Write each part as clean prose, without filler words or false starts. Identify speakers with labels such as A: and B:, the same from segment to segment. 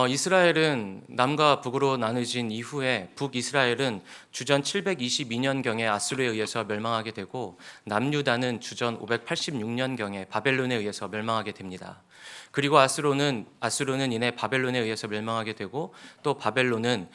A: 이스라엘은 남과 북으로 나눠진 이후에 북이스라엘은 주전 722년경에 아수르에 의해서 멸망하게 되고 남유다는 주전 586년경에 바벨론에 의해서 멸망하게 됩니다. 그리고 아수르는 이내 바벨론에 의해서 멸망하게 되고 또 바벨론은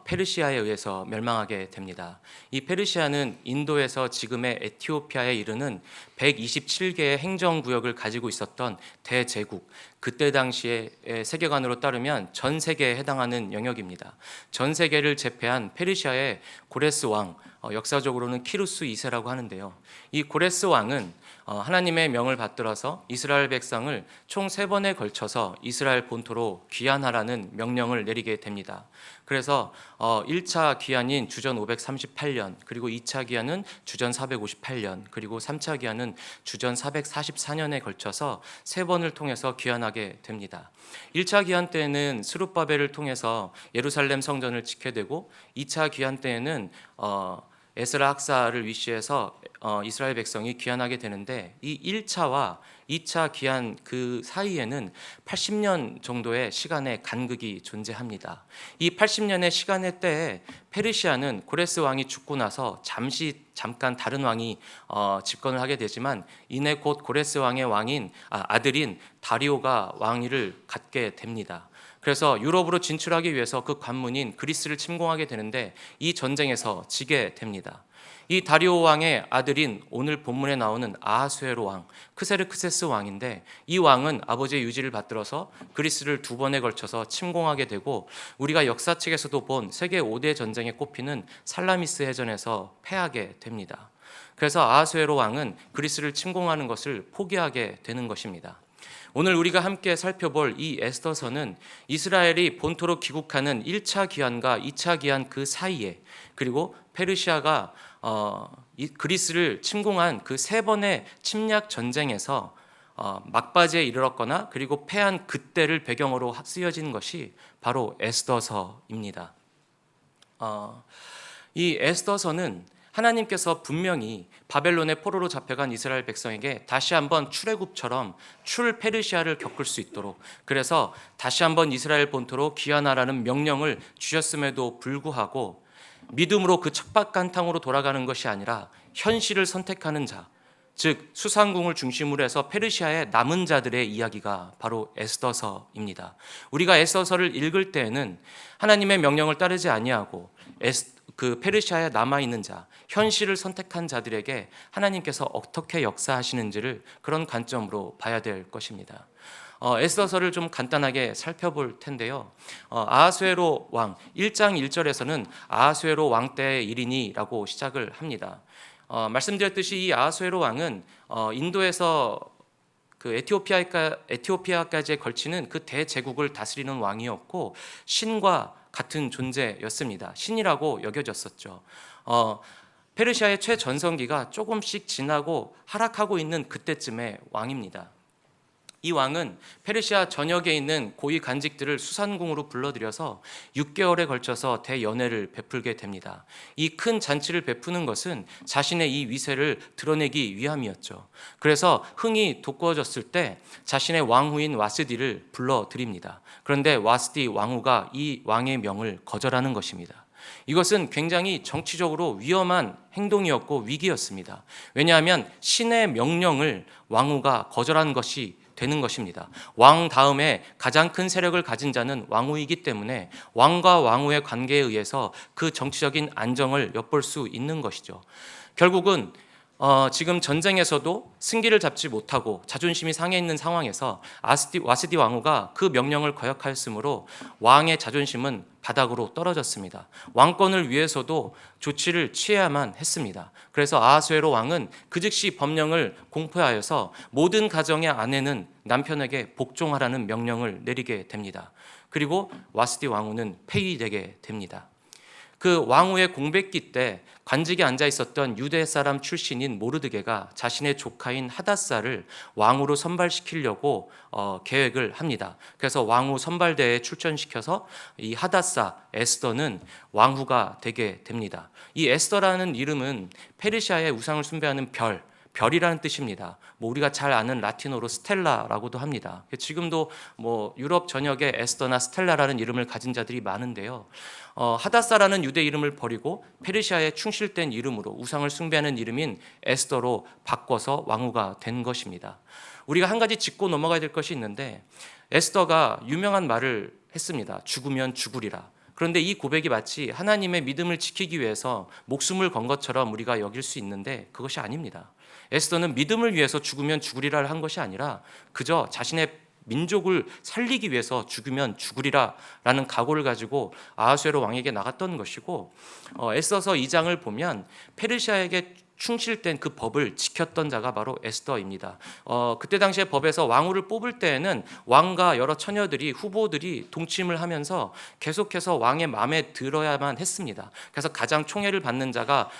A: 페르시아에 의해서 멸망하게 됩니다. 이 페르시아는 인도에서 지금의 에티오피아에 이르는 127개의 행정구역을 가지고 있었던 대제국, 그때 당시의 세계관으로 따르면 전 세계에 해당하는 영역입니다. 전 세계를 제패한 페르시아의 고레스 왕, 역사적으로는 키루스 2세라고 하는데요. 이 고레스 왕은 하나님의 명을 받들어서 이스라엘 백성을 총 3번에 걸쳐서 이스라엘 본토로 귀환하라는 명령을 내리게 됩니다. 그래서 1차 귀환인 주전 538년, 그리고 2차 귀환은 주전 458년, 그리고 3차 귀환은 주전 444년에 걸쳐서 3번을 통해서 귀환하게 됩니다. 1차 귀환 때에는 스룹바벨을 통해서 예루살렘 성전을 짓게 되고 2차 귀환 때에는 에스라 학사를 위시해서 이스라엘 백성이 귀환하게 되는데, 이 1차와 2차 귀환 그 사이에는 80년 정도의 시간의 간극이 존재합니다. 이 80년의 시간의 때에 페르시아는 고레스 왕이 죽고 나서 잠깐 다른 왕이 집권을 하게 되지만 이내 곧 고레스 왕의 아들인 다리오가 왕위를 갖게 됩니다. 그래서 유럽으로 진출하기 위해서 그 관문인 그리스를 침공하게 되는데 이 전쟁에서 지게 됩니다. 이 다리오 왕의 아들인 오늘 본문에 나오는 아하수에로 왕, 크세르크세스 왕인데, 이 왕은 아버지의 유지를 받들어서 그리스를 2번에 걸쳐서 침공하게 되고 우리가 역사책에서도 본 세계 5대 전쟁에 꼽히는 살라미스 해전에서 패하게 됩니다. 그래서 아하수에로 왕은 그리스를 침공하는 것을 포기하게 되는 것입니다. 오늘 우리가 함께 살펴볼 이 에스더서는 이스라엘이 본토로 귀국하는 1차 귀환과 2차 귀환 그 사이에, 그리고 페르시아가 그리스를 침공한 그 3번의 침략 전쟁에서 막바지에 이르렀거나 그리고 패한 그때를 배경으로 쓰여진 것이 바로 에스더서입니다. 이 에스더서는 하나님께서 분명히 바벨론의 포로로 잡혀간 이스라엘 백성에게 다시 한번 출애굽처럼 페르시아를 겪을 수 있도록, 그래서 다시 한번 이스라엘 본토로 귀환하라는 명령을 주셨음에도 불구하고 믿음으로 그 척박간탕으로 돌아가는 것이 아니라 현실을 선택하는 자, 즉 수상궁을 중심으로 해서 페르시아의 남은 자들의 이야기가 바로 에스더서입니다. 우리가 에스더서를 읽을 때에는 하나님의 명령을 따르지 아니하고 그 페르시아에 남아있는 자, 현실을 선택한 자들에게 하나님께서 어떻게 역사하시는지를 그런 관점으로 봐야 될 것입니다. 에스더서를 좀 간단하게 살펴볼 텐데요. 아하수에로 왕 1장 1절에서는 아하수에로 왕 때의 일이니라고 시작을 합니다. 말씀드렸듯이 이 아하수에로 왕은 인도에서 그 에티오피아까지에 걸치는 그 대제국을 다스리는 왕이었고 신과 같은 존재였습니다. 신이라고 여겨졌었죠. 페르시아의 최전성기가 조금씩 지나고 하락하고 있는 그때쯤의 왕입니다. 이 왕은 페르시아 전역에 있는 고위 간직들을 수산궁으로 불러들여서 6개월에 걸쳐서 대연회를 베풀게 됩니다. 이 큰 잔치를 베푸는 것은 자신의 이 위세를 드러내기 위함이었죠. 그래서 흥이 돋구어졌을 때 자신의 왕후인 와스디를 불러드립니다. 그런데 와스디 왕후가 이 왕의 명을 거절하는 것입니다. 이것은 굉장히 정치적으로 위험한 행동이었고 위기였습니다. 왜냐하면 신의 명령을 왕후가 거절한 것이 되는 것입니다. 왕 다음에 가장 큰 세력을 가진 자는 왕후이기 때문에 왕과 왕후의 관계에 의해서 그 정치적인 안정을 엿볼 수 있는 것이죠. 결국은 지금 전쟁에서도 승기를 잡지 못하고 자존심이 상해 있는 상황에서 와스디 왕후가 그 명령을 거역하였으므로 왕의 자존심은 바닥으로 떨어졌습니다. 왕권을 위해서도 조치를 취해야만 했습니다. 그래서 아하수에로 왕은 그 즉시 법령을 공포하여서 모든 가정의 아내는 남편에게 복종하라는 명령을 내리게 됩니다. 그리고 와스디 왕후는 폐위되게 됩니다. 그 왕후의 공백기 때 관직에 앉아 있었던 유대 사람 출신인 모르드게가 자신의 조카인 하닷사를 왕후로 선발시키려고 계획을 합니다. 그래서 왕후 선발대에 출전시켜서 이 하닷사 에스더는 왕후가 되게 됩니다. 이 에스더라는 이름은 페르시아의 우상을 숭배하는 별, 별이라는 뜻입니다. 우리가 잘 아는 라틴어로 스텔라라고도 합니다. 지금도 유럽 전역에 에스더나 스텔라라는 이름을 가진 자들이 많은데요. 하다사라는 유대 이름을 버리고 페르시아에 충실된 이름으로 우상을 숭배하는 이름인 에스더로 바꿔서 왕후가 된 것입니다. 우리가 한 가지 짚고 넘어가야 될 것이 있는데, 에스더가 유명한 말을 했습니다. 죽으면 죽으리라. 그런데 이 고백이 마치 하나님의 믿음을 지키기 위해서 목숨을 건 것처럼 우리가 여길 수 있는데 그것이 아닙니다. 에스더는 믿음을 위해서 죽으면 죽으리라를 한 것이 아니라 그저 자신의 민족을 살리기 위해서 죽으면 죽으리라 라는 각오를 가지고 아하수에로 왕에게 나갔던 것이고, 에스더서 2장을 보면 페르시아에게 충실된 그 법을 지켰던 자가 바로 에스더입니다. 그때 당시에 법에서 왕후를 뽑을 때에는 왕과 여러 처녀들이, 후보들이 동침을 하면서 계속해서 왕의 마음에 들어야만 했습니다. 그래서 가장 총애를 받는 자가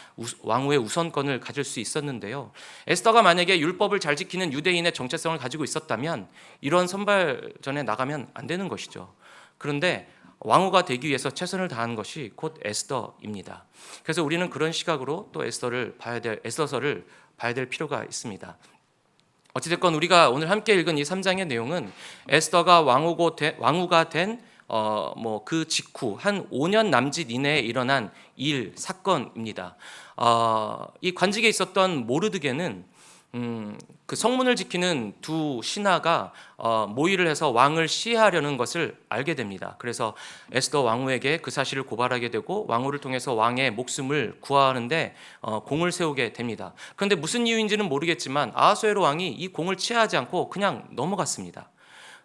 A: 왕후의 우선권을 가질 수 있었는데요. 에스더가 만약에 율법을 잘 지키는 유대인의 정체성을 가지고 있었다면 이런 선발전에 나가면 안 되는 것이죠. 그런데 왕후가 되기 위해서 최선을 다한 것이 곧 에스더입니다. 그래서 우리는 그런 시각으로 또 에스더서를 봐야 될 필요가 있습니다. 어찌됐건 우리가 오늘 함께 읽은 이 3장의 내용은 에스더가 왕후가 된 그 직후 한 5년 남짓 이내에 일어난 사건입니다. 이 관직에 있었던 모르드게는 그 성문을 지키는 두 신하가 모의를 해서 왕을 시해하려는 것을 알게 됩니다. 그래서 에스더 왕후에게 그 사실을 고발하게 되고 왕후를 통해서 왕의 목숨을 구하는데 공을 세우게 됩니다. 그런데 무슨 이유인지는 모르겠지만 아하수에로 왕이 이 공을 취하지 않고 그냥 넘어갔습니다.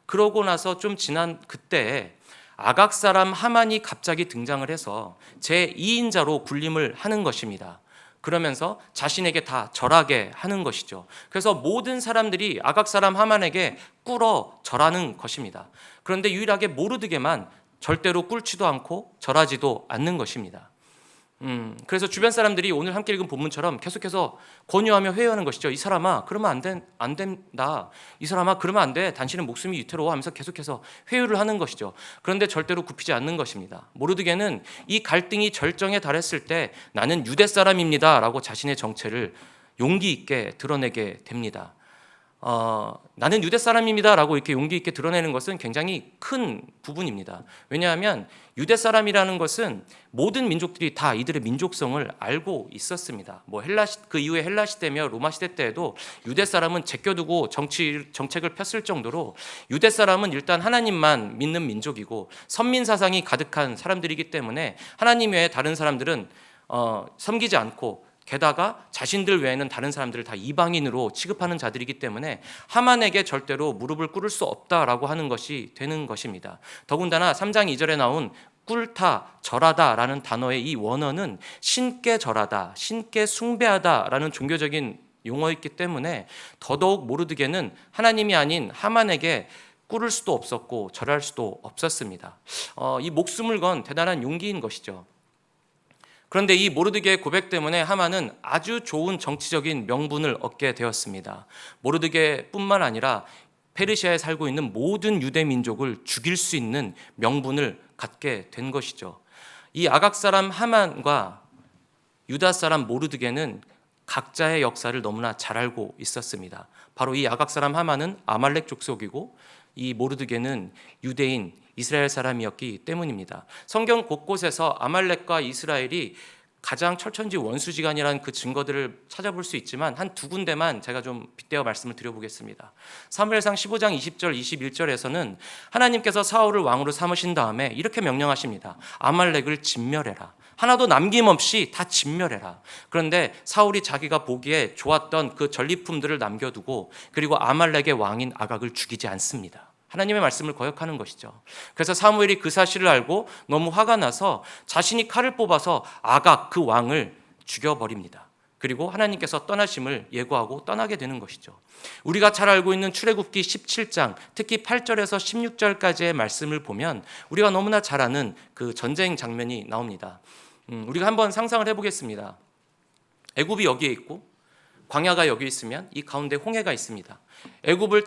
A: 그러고 나서 좀 지난 그때에 아각 사람 하만이 갑자기 등장을 해서 제2인자로 군림을 하는 것입니다. 그러면서 자신에게 다 절하게 하는 것이죠. 그래서 모든 사람들이 아각 사람 하만에게 꿇어 절하는 것입니다. 그런데 유일하게 모르드게만 절대로 꿇지도 않고 절하지도 않는 것입니다. 그래서 주변 사람들이 오늘 함께 읽은 본문처럼 계속해서 권유하며 회유하는 것이죠. 이 사람아, 그러면 안 된다. 이 사람아, 그러면 안 돼. 당신은 목숨이 위태로워 하면서 계속해서 회유를 하는 것이죠. 그런데 절대로 굽히지 않는 것입니다. 모르드게는 이 갈등이 절정에 달했을 때 나는 유대 사람입니다 라고 자신의 정체를 용기 있게 드러내게 됩니다. 나는 유대 사람입니다 라고 이렇게 용기 있게 드러내는 것은 굉장히 큰 부분입니다. 왜냐하면 유대 사람이라는 것은 모든 민족들이 다 이들의 민족성을 알고 있었습니다. 그 이후에 헬라 시대며 로마 시대 때에도 유대 사람은 제껴두고 정책을 폈을 정도로 유대 사람은 일단 하나님만 믿는 민족이고 선민 사상이 가득한 사람들이기 때문에 하나님 외에 다른 사람들은 섬기지 않고, 게다가 자신들 외에는 다른 사람들을 다 이방인으로 취급하는 자들이기 때문에 하만에게 절대로 무릎을 꿇을 수 없다라고 하는 것이 되는 것입니다. 더군다나 3장 2절에 나온 꿇다, 절하다라는 단어의 이 원어는 신께 절하다, 신께 숭배하다라는 종교적인 용어였기 때문에 더더욱 모르드게는 하나님이 아닌 하만에게 꿇을 수도 없었고 절할 수도 없었습니다. 이 목숨을 건 대단한 용기인 것이죠. 그런데 이 모르드게의 고백 때문에 하만은 아주 좋은 정치적인 명분을 얻게 되었습니다. 모르드게뿐만 아니라 페르시아에 살고 있는 모든 유대 민족을 죽일 수 있는 명분을 갖게 된 것이죠. 이 아각 사람 하만과 유다 사람 모르드게는 각자의 역사를 너무나 잘 알고 있었습니다. 바로 이 아각 사람 하만은 아말렉 족속이고 이 모르드게는 유대인 이스라엘 사람이었기 때문입니다. 성경 곳곳에서 아말렉과 이스라엘이 가장 철천지 원수지간이라는 그 증거들을 찾아볼 수 있지만 한 두 군데만 제가 좀 빗대어 말씀을 드려보겠습니다. 사무엘상 15장 20절 21절에서는 하나님께서 사울을 왕으로 삼으신 다음에 이렇게 명령하십니다. 아말렉을 진멸해라. 하나도 남김없이 다 진멸해라. 그런데 사울이 자기가 보기에 좋았던 그 전리품들을 남겨두고 그리고 아말렉의 왕인 아각을 죽이지 않습니다. 하나님의 말씀을 거역하는 것이죠. 그래서 사무엘이 그 사실을 알고 너무 화가 나서 자신이 칼을 뽑아서 아각 그 왕을 죽여버립니다. 그리고 하나님께서 떠나심을 예고하고 떠나게 되는 것이죠. 우리가 잘 알고 있는 출애굽기 17장 특히 8절에서 16절까지의 말씀을 보면 우리가 너무나 잘 아는 그 전쟁 장면이 나옵니다. 우리가 한번 상상을 해보겠습니다. 애굽이 여기에 있고 광야가 여기 있으면 이 가운데 홍해가 있습니다. 애굽을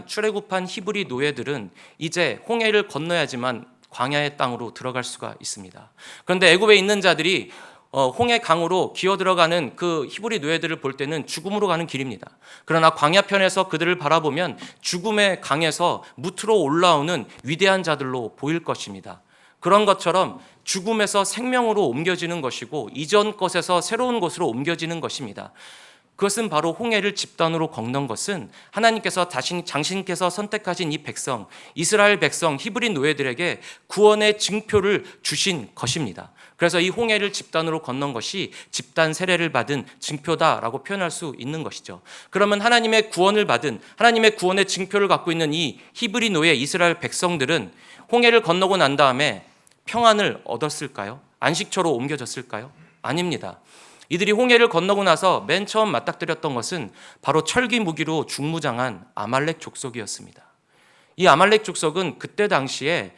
A: 출애굽한 히브리 노예들은 이제 홍해를 건너야지만 광야의 땅으로 들어갈 수가 있습니다. 그런데 애굽에 있는 자들이 홍해 강으로 기어 들어가는 그 히브리 노예들을 볼 때는 죽음으로 가는 길입니다. 그러나 광야편에서 그들을 바라보면 죽음의 강에서 무트로 올라오는 위대한 자들로 보일 것입니다. 그런 것처럼 죽음에서 생명으로 옮겨지는 것이고 이전 것에서 새로운 곳으로 옮겨지는 것입니다. 그것은 바로 홍해를 집단으로 건넌 것은 하나님께서 당신께서 선택하신 이 백성, 이스라엘 백성, 히브리 노예들에게 구원의 증표를 주신 것입니다. 그래서 이 홍해를 집단으로 건넌 것이 집단 세례를 받은 증표다라고 표현할 수 있는 것이죠. 그러면 하나님의 구원을 받은, 하나님의 구원의 증표를 갖고 있는 이 히브리 노예 이스라엘 백성들은 홍해를 건너고 난 다음에 평안을 얻었을까요? 안식처로 옮겨졌을까요? 아닙니다. 이들이 홍해를 건너고 나서 맨 처음 맞닥뜨렸던 것은 바로 철기 무기로 중무장한 아말렉 족속이었습니다. 이 아말렉 족속은 그때 당시에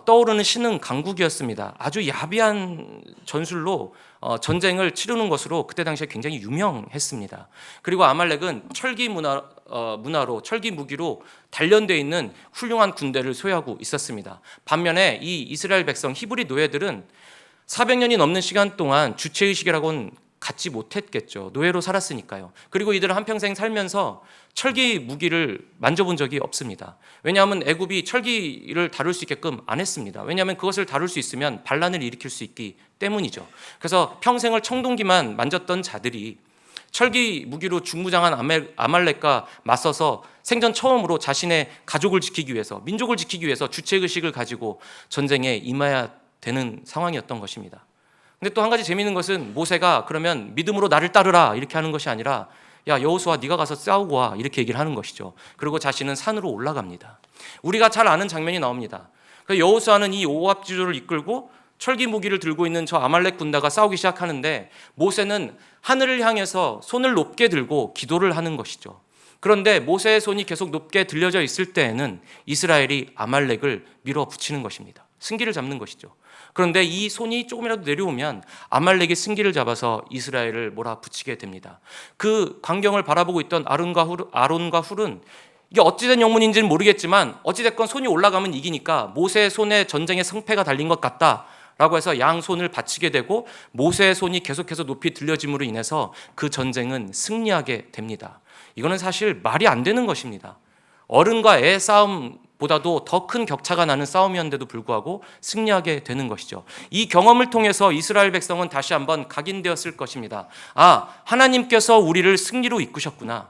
A: 떠오르는 신흥 강국이었습니다. 아주 야비한 전술로 전쟁을 치르는 것으로 그때 당시에 굉장히 유명했습니다. 그리고 아말렉은 철기 문화로 철기 무기로 단련되어 있는 훌륭한 군대를 소유하고 있었습니다. 반면에 이 이스라엘 백성 히브리 노예들은 400년이 넘는 시간 동안 주체의식이라고는 갖지 못했겠죠. 노예로 살았으니까요. 그리고 이들은 한평생 살면서 철기 무기를 만져본 적이 없습니다. 왜냐하면 애굽이 철기를 다룰 수 있게끔 안 했습니다. 왜냐하면 그것을 다룰 수 있으면 반란을 일으킬 수 있기 때문이죠. 그래서 평생을 청동기만 만졌던 자들이 철기 무기로 중무장한 아말렉과 맞서서 생전 처음으로 자신의 가족을 지키기 위해서, 민족을 지키기 위해서 주체의식을 가지고 전쟁에 임해야 되는 상황이었던 것입니다. 근데 또 한 가지 재미있는 것은 모세가 그러면 믿음으로 나를 따르라 이렇게 하는 것이 아니라 야 여호수아 네가 가서 싸우고 와 이렇게 얘기를 하는 것이죠. 그리고 자신은 산으로 올라갑니다. 우리가 잘 아는 장면이 나옵니다. 여호수아는 이 오합지졸을 이끌고 철기 무기를 들고 있는 저 아말렉 군대가 싸우기 시작하는데 모세는 하늘을 향해서 손을 높게 들고 기도를 하는 것이죠. 그런데 모세의 손이 계속 높게 들려져 있을 때에는 이스라엘이 아말렉을 밀어붙이는 것입니다. 승기를 잡는 것이죠. 그런데 이 손이 조금이라도 내려오면 아말렉이 승기를 잡아서 이스라엘을 몰아붙이게 됩니다. 그 광경을 바라보고 있던 아론과 훌은 이게 어찌된 영문인지는 모르겠지만 어찌됐건 손이 올라가면 이기니까 모세의 손에 전쟁의 승패가 달린 것 같다라고 해서 양손을 바치게 되고 모세의 손이 계속해서 높이 들려짐으로 인해서 그 전쟁은 승리하게 됩니다. 이거는 사실 말이 안 되는 것입니다. 어른과 애 싸움보다도 더 큰 격차가 나는 싸움이었는데도 불구하고 승리하게 되는 것이죠. 이 경험을 통해서 이스라엘 백성은 다시 한번 각인되었을 것입니다. 아, 하나님께서 우리를 승리로 이끄셨구나.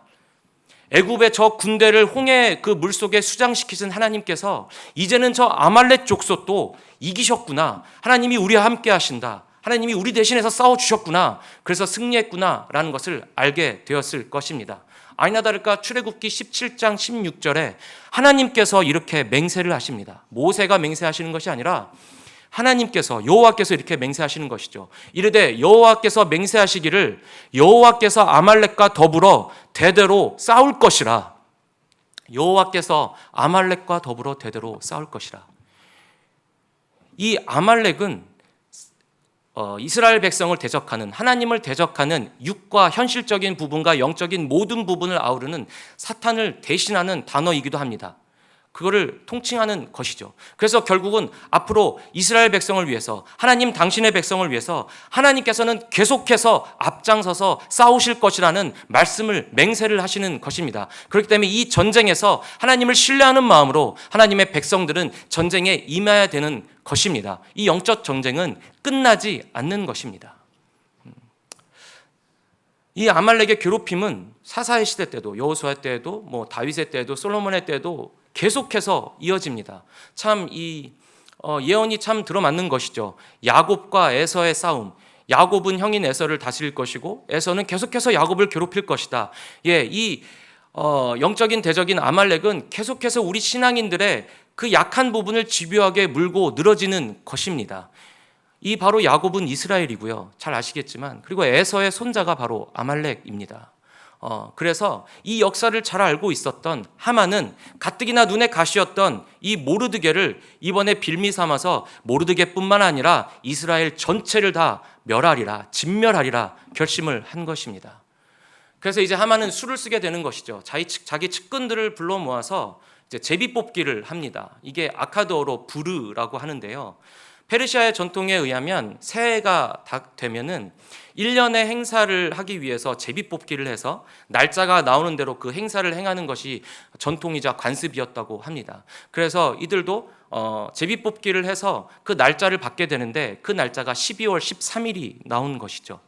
A: 애굽의 저 군대를 홍해 그 물속에 수장시키신 하나님께서 이제는 저 아말렉 족속도 이기셨구나. 하나님이 우리와 함께 하신다. 하나님이 우리 대신해서 싸워주셨구나. 그래서 승리했구나라는 것을 알게 되었을 것입니다. 아니나 다를까 출애굽기 17장 16절에 하나님께서 이렇게 맹세를 하십니다. 모세가 맹세하시는 것이 아니라 하나님께서 여호와께서 이렇게 맹세하시는 것이죠. 이르되 여호와께서 맹세하시기를 여호와께서 아말렉과 더불어 대대로 싸울 것이라. 여호와께서 아말렉과 더불어 대대로 싸울 것이라. 이 아말렉은 이스라엘 백성을 대적하는, 하나님을 대적하는 육과 현실적인 부분과 영적인 모든 부분을 아우르는 사탄을 대신하는 단어이기도 합니다. 그거를 통칭하는 것이죠. 그래서 결국은 앞으로 이스라엘 백성을 위해서, 하나님 당신의 백성을 위해서 하나님께서는 계속해서 앞장서서 싸우실 것이라는 말씀을 맹세를 하시는 것입니다. 그렇기 때문에 이 전쟁에서 하나님을 신뢰하는 마음으로 하나님의 백성들은 전쟁에 임해야 되는 것입니다. 이 영적 전쟁은 끝나지 않는 것입니다. 이 아말렉의 괴롭힘은 사사의 시대 때도, 여호수아 때에도, 다윗의 때에도, 솔로몬의 때에도 계속해서 이어집니다. 참 이 예언이 참 들어맞는 것이죠. 야곱과 에서의 싸움. 야곱은 형인 에서를 다스릴 것이고 에서는 계속해서 야곱을 괴롭힐 것이다. 이 영적인 대적인 아말렉은 계속해서 우리 신앙인들의 그 약한 부분을 집요하게 물고 늘어지는 것입니다. 이 바로 야곱은 이스라엘이고요. 잘 아시겠지만 그리고 에서의 손자가 바로 아말렉입니다. 그래서 이 역사를 잘 알고 있었던 하만은 가뜩이나 눈에 가시였던 이 모르드게를 이번에 빌미 삼아서 모르드게뿐만 아니라 이스라엘 전체를 다 멸하리라, 진멸하리라 결심을 한 것입니다. 그래서 이제 하만은 수를 쓰게 되는 것이죠. 자기 측근들을 불러 모아서 이제 제비 뽑기를 합니다. 이게 아카드어로 부르라고 하는데요. 페르시아의 전통에 의하면 새해가 다 되면은 1년의 행사를 하기 위해서 제비뽑기를 해서 날짜가 나오는 대로 그 행사를 행하는 것이 전통이자 관습이었다고 합니다. 그래서 이들도 제비뽑기를 해서 그 날짜를 받게 되는데 그 날짜가 12월 13일이 나온 것이죠.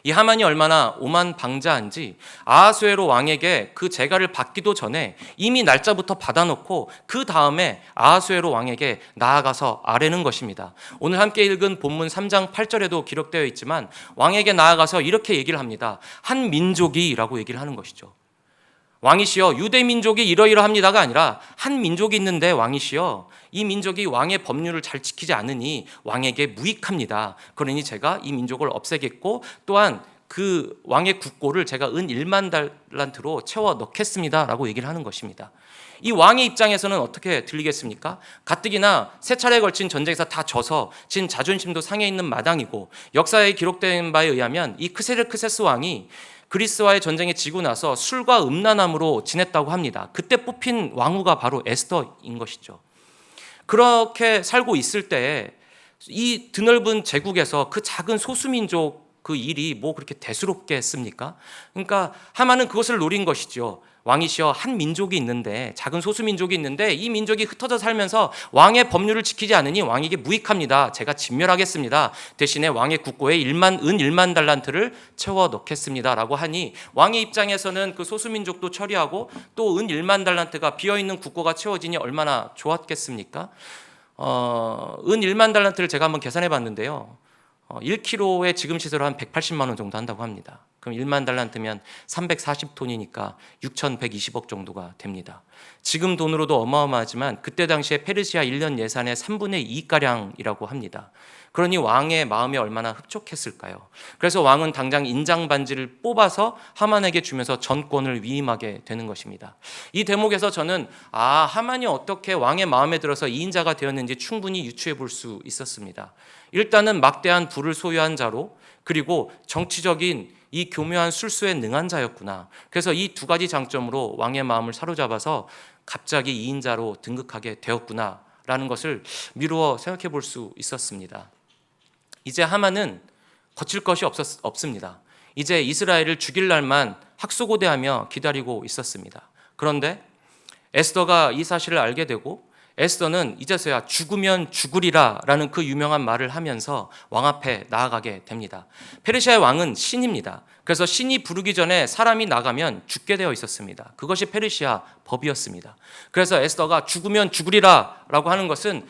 A: 이 하만이 얼마나 오만방자한지 아하수에로 왕에게 그 제가를 받기도 전에 이미 날짜부터 받아놓고 그 다음에 아하수에로 왕에게 나아가서 아뢰는 것입니다. 오늘 함께 읽은 본문 3장 8절에도 기록되어 있지만 왕에게 나아가서 이렇게 얘기를 합니다. 한 민족이라고 얘기를 하는 것이죠. 왕이시여 유대 민족이 이러이러합니다가 아니라 한 민족이 있는데 왕이시여 이 민족이 왕의 법률을 잘 지키지 않으니 왕에게 무익합니다. 그러니 제가 이 민족을 없애겠고 또한 그 왕의 국고를 제가 은 1만 달란트로 채워 넣겠습니다 라고 얘기를 하는 것입니다. 이 왕의 입장에서는 어떻게 들리겠습니까? 가뜩이나 세 차례에 걸친 전쟁에서 다 져서 진 자존심도 상해 있는 마당이고 역사에 기록된 바에 의하면 이 크세르크세스 왕이 그리스와의 전쟁에 지고 나서 술과 음란함으로 지냈다고 합니다. 그때 뽑힌 왕후가 바로 에스더인 것이죠. 그렇게 살고 있을 때에 이 드넓은 제국에서 그 작은 소수민족 그 일이 뭐 그렇게 대수롭게 했습니까? 그러니까 하만은 그것을 노린 것이죠. 왕이시여 한 민족이 있는데 작은 소수민족이 있는데 이 민족이 흩어져 살면서 왕의 법률을 지키지 않으니 왕에게 무익합니다. 제가 진멸하겠습니다. 대신에 왕의 국고에 은 1만 달란트를 채워 넣겠습니다 라고 하니 왕의 입장에서는 그 소수민족도 처리하고 또 은 1만 달란트가 비어있는 국고가 채워지니 얼마나 좋았겠습니까? 은 1만 달란트를 제가 한번 계산해 봤는데요. 1kg의 지금 시세로 한 180만 원 정도 한다고 합니다. 그럼 1만 달란트면 340톤이니까 6,120억 정도가 됩니다. 지금 돈으로도 어마어마하지만 그때 당시에 페르시아 1년 예산의 3분의 2가량이라고 합니다. 그러니 왕의 마음이 얼마나 흡족했을까요? 그래서 왕은 당장 인장 반지를 뽑아서 하만에게 주면서 전권을 위임하게 되는 것입니다. 이 대목에서 저는 하만이 어떻게 왕의 마음에 들어서 2인자가 되었는지 충분히 유추해 볼 수 있었습니다. 일단은 막대한 부를 소유한 자로 그리고 정치적인 이 교묘한 술수에 능한 자였구나. 그래서 이 두 가지 장점으로 왕의 마음을 사로잡아서 갑자기 2인자로 등극하게 되었구나 라는 것을 미루어 생각해 볼 수 있었습니다. 이제 하만은 거칠 것이 없습니다. 이제 이스라엘을 죽일 날만 학수고대하며 기다리고 있었습니다. 그런데 에스더가 이 사실을 알게 되고 에스더는 이제서야 죽으면 죽으리라 라는 그 유명한 말을 하면서 왕 앞에 나아가게 됩니다. 페르시아의 왕은 신입니다. 그래서 신이 부르기 전에 사람이 나가면 죽게 되어 있었습니다. 그것이 페르시아 법이었습니다. 그래서 에스더가 죽으면 죽으리라 라고 하는 것은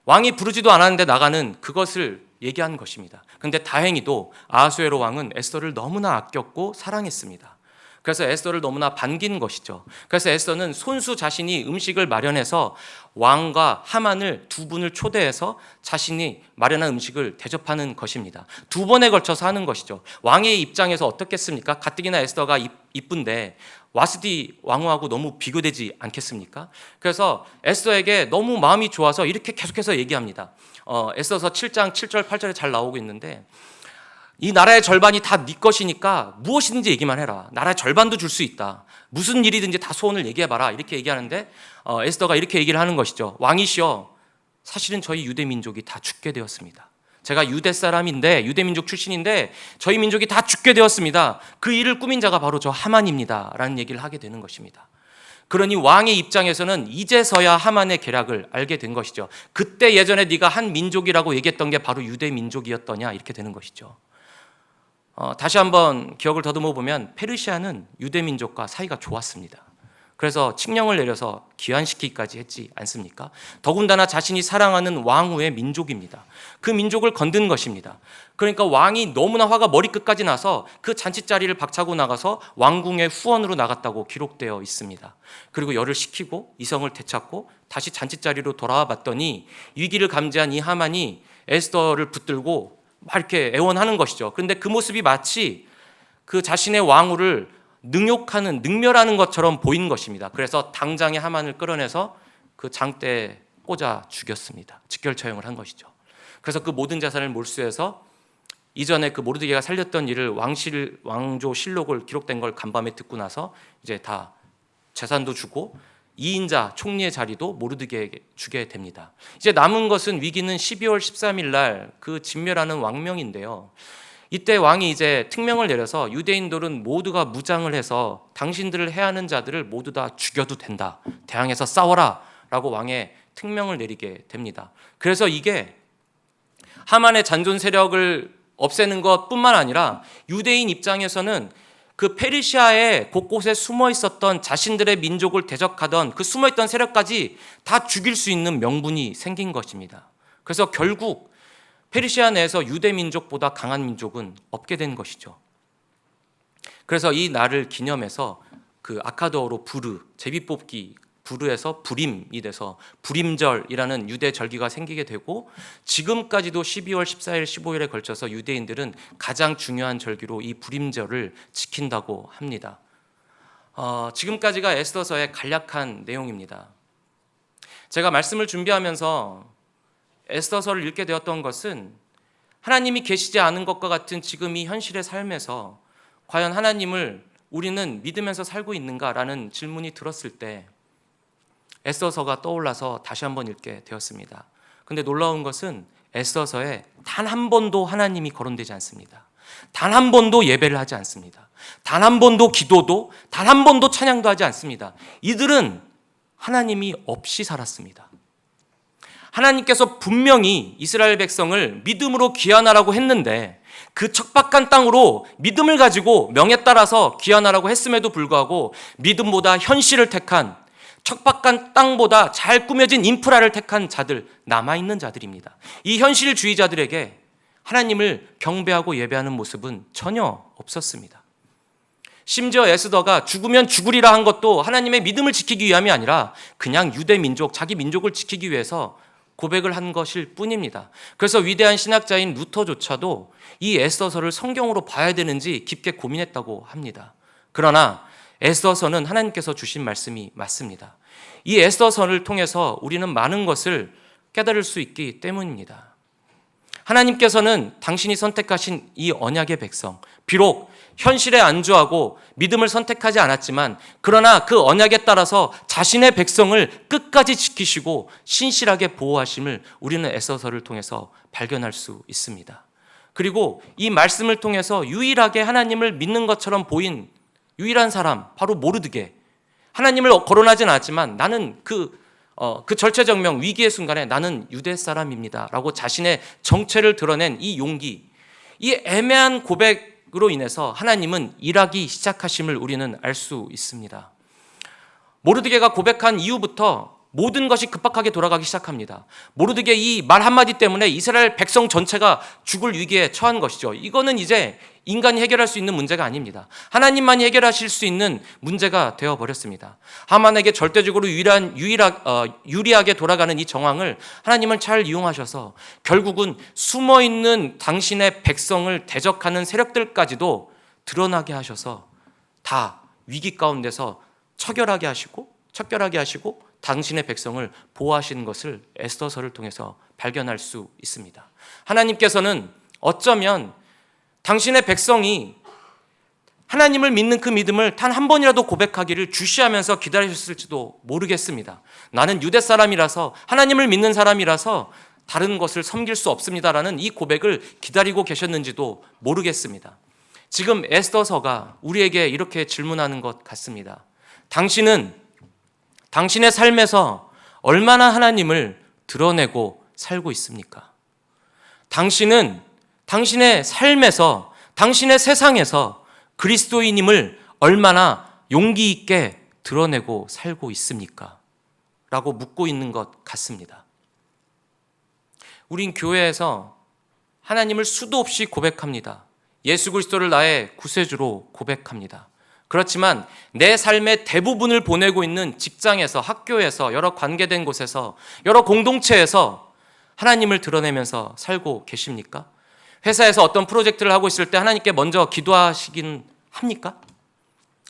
A: 왕이 부르지도 않았는데 나가는 그것을 얘기한 것입니다. 그런데 다행히도 아하수에로 왕은 에스더를 너무나 아꼈고 사랑했습니다. 그래서 에스더를 너무나 반긴 것이죠. 그래서 에스더는 손수 자신이 음식을 마련해서 왕과 하만을 두 분을 초대해서 자신이 마련한 음식을 대접하는 것입니다. 두 번에 걸쳐서 하는 것이죠. 왕의 입장에서 어떻겠습니까? 가뜩이나 에스더가 이쁜데 와스디 왕후하고 너무 비교되지 않겠습니까? 그래서 에스더에게 너무 마음이 좋아서 이렇게 계속해서 얘기합니다. 에스더서 7장 7절 8절에 잘 나오고 있는데 이 나라의 절반이 다 네 것이니까 무엇이든지 얘기만 해라. 나라의 절반도 줄 수 있다. 무슨 일이든지 다 소원을 얘기해봐라. 이렇게 얘기하는데 에스더가 이렇게 얘기를 하는 것이죠. 왕이시여 사실은 저희 유대 민족이 다 죽게 되었습니다. 제가 유대 사람인데 유대 민족 출신인데 저희 민족이 다 죽게 되었습니다. 그 일을 꾸민 자가 바로 저 하만입니다 라는 얘기를 하게 되는 것입니다. 그러니 왕의 입장에서는 이제서야 하만의 계략을 알게 된 것이죠. 그때 예전에 네가 한 민족이라고 얘기했던 게 바로 유대 민족이었더냐 이렇게 되는 것이죠. 다시 한번 기억을 더듬어 보면 페르시아는 유대 민족과 사이가 좋았습니다. 그래서 칙령을 내려서 귀환시키기까지 했지 않습니까? 더군다나 자신이 사랑하는 왕후의 민족입니다. 그 민족을 건든 것입니다. 그러니까 왕이 너무나 화가 머리끝까지 나서 그 잔치자리를 박차고 나가서 왕궁의 후원으로 나갔다고 기록되어 있습니다. 그리고 열을 식히고 이성을 되찾고 다시 잔치자리로 돌아와 봤더니 위기를 감지한 이 하만이 에스더를 붙들고 막 이렇게 애원하는 것이죠. 그런데 그 모습이 마치 그 자신의 왕후를 능멸하는 것처럼 보인 것입니다. 그래서 당장에 하만을 끌어내서 그 장대에 꽂아 죽였습니다. 직결처형을 한 것이죠. 그래서 그 모든 재산을 몰수해서 이전에 그 모르드게가 살렸던 일을 왕조 실록을 기록된 걸 간밤에 듣고 나서 이제 다 재산도 주고 2인자 총리의 자리도 모르드게에게 주게 됩니다. 이제 남은 것은 위기는 12월 13일 날 그 진멸하는 왕명인데요. 이때 왕이 이제 특명을 내려서 유대인들은 모두가 무장을 해서 당신들을 해하는 자들을 모두 다 죽여도 된다. 대항해서 싸워라. 라고 왕의 특명을 내리게 됩니다. 그래서 이게 하만의 잔존 세력을 없애는 것뿐만 아니라 유대인 입장에서는 그 페르시아의 곳곳에 숨어 있었던 자신들의 민족을 대적하던 그 숨어 있던 세력까지 다 죽일 수 있는 명분이 생긴 것입니다. 그래서 결국 페르시아 내에서 유대 민족보다 강한 민족은 없게 된 것이죠. 그래서 이 날을 기념해서 그 아카드어로 부르, 제비뽑기 부르에서 부림이 돼서 부림절이라는 유대 절기가 생기게 되고, 지금까지도 12월 14일, 15일에 걸쳐서 유대인들은 가장 중요한 절기로 이 부림절을 지킨다고 합니다. 지금까지가 에스더서의 간략한 내용입니다. 제가 말씀을 준비하면서 에스더서를 읽게 되었던 것은 하나님이 계시지 않은 것과 같은 지금 이 현실의 삶에서 과연 하나님을 우리는 믿으면서 살고 있는가라는 질문이 들었을 때 에스더서가 떠올라서 다시 한번 읽게 되었습니다. 근데 놀라운 것은 에스더서에 단 한 번도 하나님이 거론되지 않습니다. 단 한 번도 예배를 하지 않습니다. 단 한 번도 기도도, 단 한 번도 찬양도 하지 않습니다. 이들은 하나님이 없이 살았습니다. 하나님께서 분명히 이스라엘 백성을 믿음으로 귀환하라고 했는데 그 척박한 땅으로 믿음을 가지고 명에 따라서 귀환하라고 했음에도 불구하고 믿음보다 현실을 택한, 척박한 땅보다 잘 꾸며진 인프라를 택한 자들, 남아있는 자들입니다. 이 현실주의자들에게 하나님을 경배하고 예배하는 모습은 전혀 없었습니다. 심지어 에스더가 죽으면 죽으리라 한 것도 하나님의 믿음을 지키기 위함이 아니라 그냥 유대 민족, 자기 민족을 지키기 위해서 고백을 한 것일 뿐입니다. 그래서 위대한 신학자인 루터조차도 이 에스더서를 성경으로 봐야 되는지 깊게 고민했다고 합니다. 그러나 에스더서는 하나님께서 주신 말씀이 맞습니다. 이 에스더서를 통해서 우리는 많은 것을 깨달을 수 있기 때문입니다. 하나님께서는 당신이 선택하신 이 언약의 백성, 비록 현실에 안주하고 믿음을 선택하지 않았지만 그러나 그 언약에 따라서 자신의 백성을 끝까지 지키시고 신실하게 보호하심을 우리는 에스더서를 통해서 발견할 수 있습니다. 그리고 이 말씀을 통해서 유일하게 하나님을 믿는 것처럼 보인 유일한 사람, 바로 모르드게. 하나님을 거론하진 않았지만 나는 그 절체절명 위기의 순간에 나는 유대 사람입니다 라고 자신의 정체를 드러낸 이 용기, 이 애매한 고백으로 인해서 하나님은 일하기 시작하심을 우리는 알 수 있습니다. 모르드게가 고백한 이후부터 모든 것이 급박하게 돌아가기 시작합니다. 모르드게 이 말 한마디 때문에 이스라엘 백성 전체가 죽을 위기에 처한 것이죠. 이거는 이제 인간이 해결할 수 있는 문제가 아닙니다. 하나님만이 해결하실 수 있는 문제가 되어버렸습니다. 하만에게 절대적으로 유리하게 돌아가는 이 정황을 하나님은 잘 이용하셔서 결국은 숨어있는 당신의 백성을 대적하는 세력들까지도 드러나게 하셔서 다 위기 가운데서 척결하게 하시고 당신의 백성을 보호하시는 것을 에스더서를 통해서 발견할 수 있습니다. 하나님께서는 어쩌면 당신의 백성이 하나님을 믿는 그 믿음을 단 한 번이라도 고백하기를 주시하면서 기다리셨을지도 모르겠습니다. 나는 유대 사람이라서, 하나님을 믿는 사람이라서 다른 것을 섬길 수 없습니다라는 이 고백을 기다리고 계셨는지도 모르겠습니다. 지금 에스더서가 우리에게 이렇게 질문하는 것 같습니다. 당신은 당신의 삶에서 얼마나 하나님을 드러내고 살고 있습니까? 당신은 당신의 삶에서, 당신의 세상에서 그리스도인임을 얼마나 용기 있게 드러내고 살고 있습니까? 라고 묻고 있는 것 같습니다. 우린 교회에서 하나님을 수도 없이 고백합니다. 예수 그리스도를 나의 구세주로 고백합니다. 그렇지만 내 삶의 대부분을 보내고 있는 직장에서, 학교에서, 여러 관계된 곳에서, 여러 공동체에서 하나님을 드러내면서 살고 계십니까? 회사에서 어떤 프로젝트를 하고 있을 때 하나님께 먼저 기도하시긴 합니까?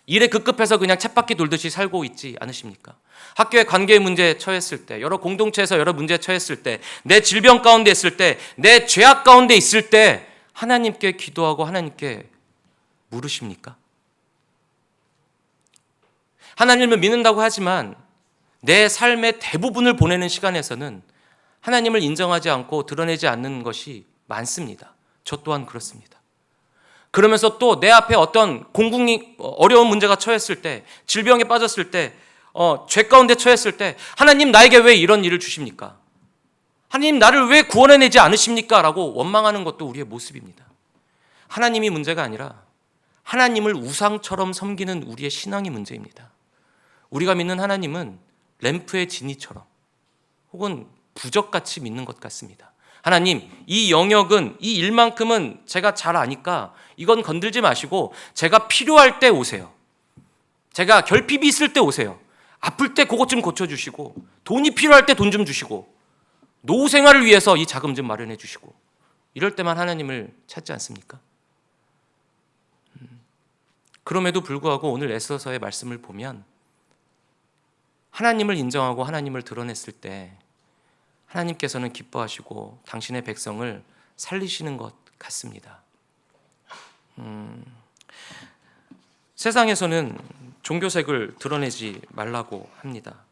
A: 일에 급급해서 그냥 쳇바퀴 돌듯이 살고 있지 않으십니까? 학교의 관계 문제에 처했을 때, 여러 공동체에서 여러 문제에 처했을 때, 내 질병 가운데 있을 때, 내 죄악 가운데 있을 때 하나님께 기도하고 하나님께 물으십니까? 하나님을 믿는다고 하지만 내 삶의 대부분을 보내는 시간에서는 하나님을 인정하지 않고 드러내지 않는 것이 많습니다. 저 또한 그렇습니다. 그러면서 또 내 앞에 어떤 어려운 문제가 처했을 때, 질병에 빠졌을 때, 죄 가운데 처했을 때, 하나님 나에게 왜 이런 일을 주십니까? 하나님 나를 왜 구원해내지 않으십니까? 라고 원망하는 것도 우리의 모습입니다. 하나님이 문제가 아니라 하나님을 우상처럼 섬기는 우리의 신앙이 문제입니다. 우리가 믿는 하나님은 램프의 지니처럼 혹은 부적같이 믿는 것 같습니다. 하나님, 이 영역은, 이 일만큼은 제가 잘 아니까 이건 건들지 마시고 제가 필요할 때 오세요. 제가 결핍이 있을 때 오세요. 아플 때 그것 좀 고쳐주시고, 돈이 필요할 때 돈 좀 주시고, 노후 생활을 위해서 이 자금 좀 마련해 주시고, 이럴 때만 하나님을 찾지 않습니까? 그럼에도 불구하고 오늘 에스더서의 말씀을 보면 하나님을 인정하고 하나님을 드러냈을 때 하나님께서는 기뻐하시고 당신의 백성을 살리시는 것 같습니다. 세상에서는 종교색을 드러내지 말라고 합니다.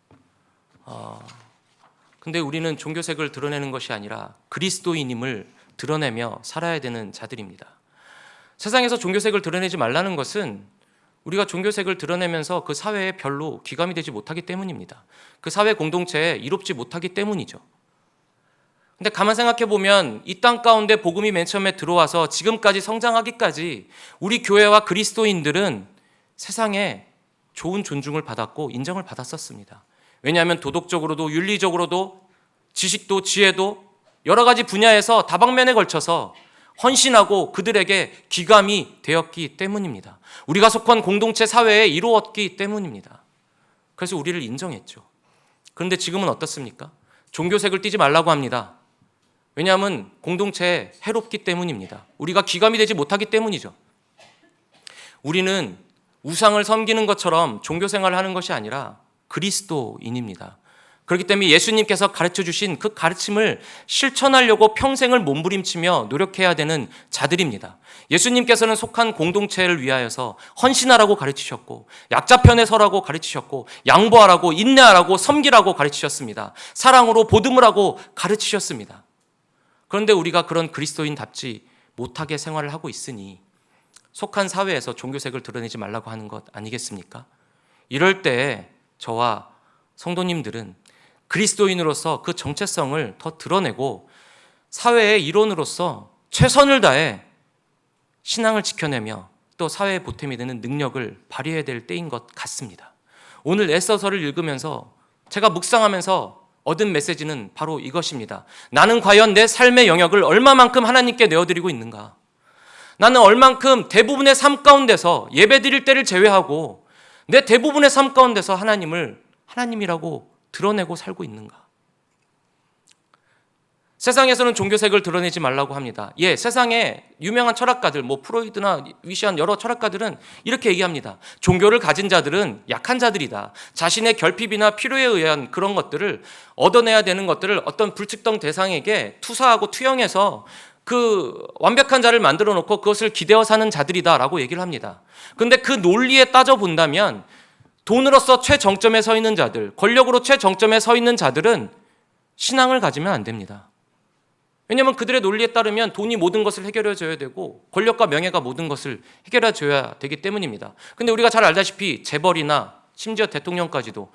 A: 근데 우리는 종교색을 드러내는 것이 아니라 그리스도인임을 드러내며 살아야 되는 자들입니다. 세상에서 종교색을 드러내지 말라는 것은 우리가 종교색을 드러내면서 그 사회에 별로 귀감이 되지 못하기 때문입니다. 그 사회 공동체에 이롭지 못하기 때문이죠. 근데 가만 생각해 보면 이 땅 가운데 복음이 맨 처음에 들어와서 지금까지 성장하기까지 우리 교회와 그리스도인들은 세상에 좋은 존중을 받았고 인정을 받았었습니다. 왜냐하면 도덕적으로도 윤리적으로도 지식도 지혜도 여러 가지 분야에서 다방면에 걸쳐서 헌신하고 그들에게 귀감이 되었기 때문입니다. 우리가 속한 공동체 사회에 이루었기 때문입니다. 그래서 우리를 인정했죠. 그런데 지금은 어떻습니까? 종교색을 띠지 말라고 합니다. 왜냐하면 공동체에 해롭기 때문입니다. 우리가 귀감이 되지 못하기 때문이죠. 우리는 우상을 섬기는 것처럼 종교 생활을 하는 것이 아니라 그리스도인입니다. 그렇기 때문에 예수님께서 가르쳐 주신 그 가르침을 실천하려고 평생을 몸부림치며 노력해야 되는 자들입니다. 예수님께서는 속한 공동체를 위하여서 헌신하라고 가르치셨고, 약자 편에 서라고 가르치셨고, 양보하라고, 인내하라고, 섬기라고 가르치셨습니다. 사랑으로 보듬으라고 가르치셨습니다. 그런데 우리가 그런 그리스도인답지 못하게 생활을 하고 있으니 속한 사회에서 종교색을 드러내지 말라고 하는 것 아니겠습니까? 이럴 때 저와 성도님들은 그리스도인으로서 그 정체성을 더 드러내고 사회의 일원으로서 최선을 다해 신앙을 지켜내며 또 사회에 보탬이 되는 능력을 발휘해야 될 때인 것 같습니다. 오늘 에스더서를 읽으면서 제가 묵상하면서 얻은 메시지는 바로 이것입니다. 나는 과연 내 삶의 영역을 얼마만큼 하나님께 내어드리고 있는가? 나는 얼만큼 대부분의 삶 가운데서 예배드릴 때를 제외하고 내 대부분의 삶 가운데서 하나님을 하나님이라고 드러내고 살고 있는가? 세상에서는 종교색을 드러내지 말라고 합니다. 세상에 유명한 철학가들, 프로이드나 위시한 여러 철학가들은 이렇게 얘기합니다. 종교를 가진 자들은 약한 자들이다. 자신의 결핍이나 필요에 의한 그런 것들을 얻어내야 되는 것들을 어떤 불특정 대상에게 투사하고 투영해서 그 완벽한 자를 만들어 놓고 그것을 기대어 사는 자들이다라고 얘기를 합니다. 그런데 그 논리에 따져본다면 돈으로서 최정점에 서 있는 자들, 권력으로 최정점에 서 있는 자들은 신앙을 가지면 안 됩니다. 왜냐하면 그들의 논리에 따르면 돈이 모든 것을 해결해 줘야 되고 권력과 명예가 모든 것을 해결해 줘야 되기 때문입니다. 그런데 우리가 잘 알다시피 재벌이나 심지어 대통령까지도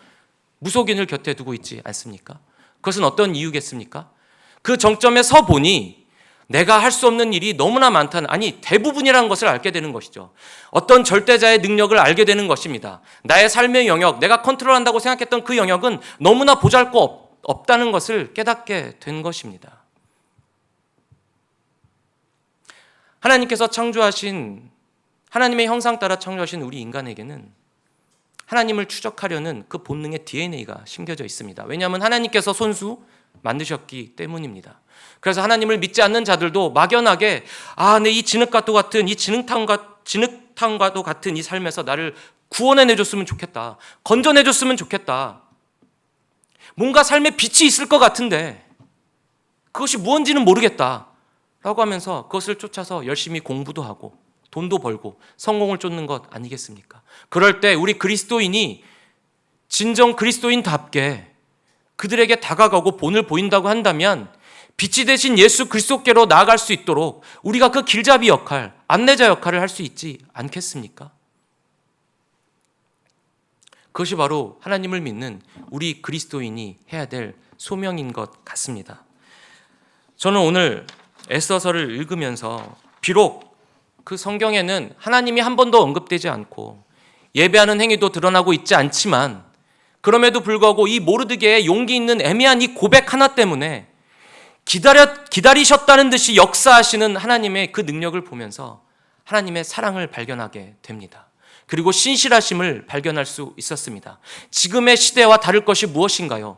A: 무속인을 곁에 두고 있지 않습니까? 그것은 어떤 이유겠습니까? 그 정점에 서 보니 내가 할 수 없는 일이 너무나 많다는, 아니 대부분이라는 것을 알게 되는 것이죠. 어떤 절대자의 능력을 알게 되는 것입니다. 나의 삶의 영역, 내가 컨트롤한다고 생각했던 그 영역은 너무나 보잘것없다는 것을 깨닫게 된 것입니다. 하나님께서 창조하신, 하나님의 형상 따라 창조하신 우리 인간에게는 하나님을 추적하려는 그 본능의 DNA가 심겨져 있습니다. 왜냐하면 하나님께서 손수 만드셨기 때문입니다. 그래서 하나님을 믿지 않는 자들도 막연하게 내 이 진흙과도 같은 이 진흙탕과도 같은 이 삶에서 나를 구원해내줬으면 좋겠다. 건져내줬으면 좋겠다. 뭔가 삶에 빛이 있을 것 같은데 그것이 무엇인지는 모르겠다 라고 하면서 그것을 쫓아서 열심히 공부도 하고 돈도 벌고 성공을 쫓는 것 아니겠습니까? 그럴 때 우리 그리스도인이 진정 그리스도인답게 그들에게 다가가고 본을 보인다고 한다면 빛이 되신 예수 그리스도께로 나아갈 수 있도록 우리가 그 길잡이 역할, 안내자 역할을 할 수 있지 않겠습니까? 그것이 바로 하나님을 믿는 우리 그리스도인이 해야 될 소명인 것 같습니다. 저는 오늘 에스더서를 읽으면서 비록 그 성경에는 하나님이 한 번도 언급되지 않고 예배하는 행위도 드러나고 있지 않지만 그럼에도 불구하고 이 모르드게의 용기 있는 애매한 이 고백 하나 때문에 기다리셨다는 듯이 역사하시는 하나님의 그 능력을 보면서 하나님의 사랑을 발견하게 됩니다. 그리고 신실하심을 발견할 수 있었습니다. 지금의 시대와 다를 것이 무엇인가요?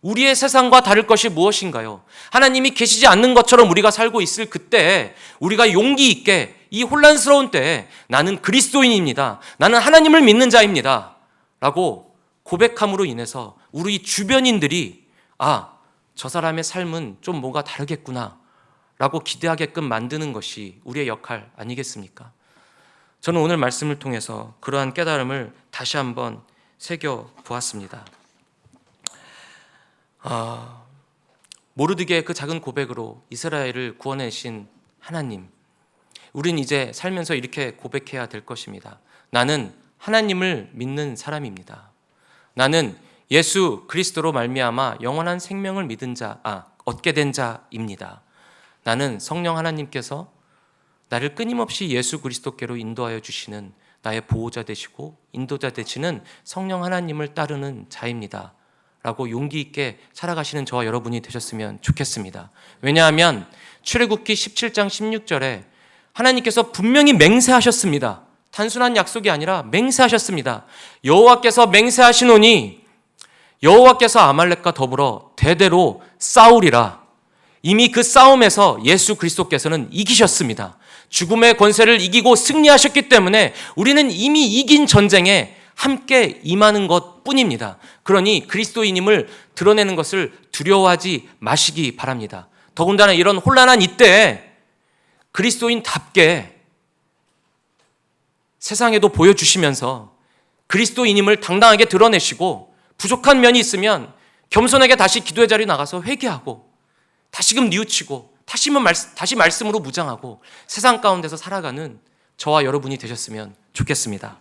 A: 우리의 세상과 다를 것이 무엇인가요? 하나님이 계시지 않는 것처럼 우리가 살고 있을 그때 우리가 용기 있게 이 혼란스러운 때에 나는 그리스도인입니다. 나는 하나님을 믿는 자입니다. 라고 고백함으로 인해서 우리 주변인들이 저 사람의 삶은 좀 뭔가 다르겠구나 라고 기대하게끔 만드는 것이 우리의 역할 아니겠습니까? 저는 오늘 말씀을 통해서 그러한 깨달음을 다시 한번 새겨보았습니다. 모르드게의 그 작은 고백으로 이스라엘을 구원해신 하나님, 우린 이제 살면서 이렇게 고백해야 될 것입니다. 나는 하나님을 믿는 사람입니다. 나는 예수 그리스도로 말미암아 영원한 생명을 얻게 된 자입니다. 나는 성령 하나님께서 나를 끊임없이 예수 그리스도께로 인도하여 주시는 나의 보호자 되시고 인도자 되시는 성령 하나님을 따르는 자입니다. 라고 용기 있게 살아가시는 저와 여러분이 되셨으면 좋겠습니다. 왜냐하면 출애굽기 17장 16절에 하나님께서 분명히 맹세하셨습니다. 단순한 약속이 아니라 맹세하셨습니다. 여호와께서 맹세하시노니 여호와께서 아말렉과 더불어 대대로 싸우리라. 이미 그 싸움에서 예수 그리스도께서는 이기셨습니다. 죽음의 권세를 이기고 승리하셨기 때문에 우리는 이미 이긴 전쟁에 함께 임하는 것뿐입니다. 그러니 그리스도인임을 드러내는 것을 두려워하지 마시기 바랍니다. 더군다나 이런 혼란한 이때에 그리스도인답게 세상에도 보여주시면서 그리스도인임을 당당하게 드러내시고 부족한 면이 있으면 겸손하게 다시 기도의 자리에 나가서 회개하고 다시금 뉘우치고 다시 말씀으로 무장하고 세상 가운데서 살아가는 저와 여러분이 되셨으면 좋겠습니다.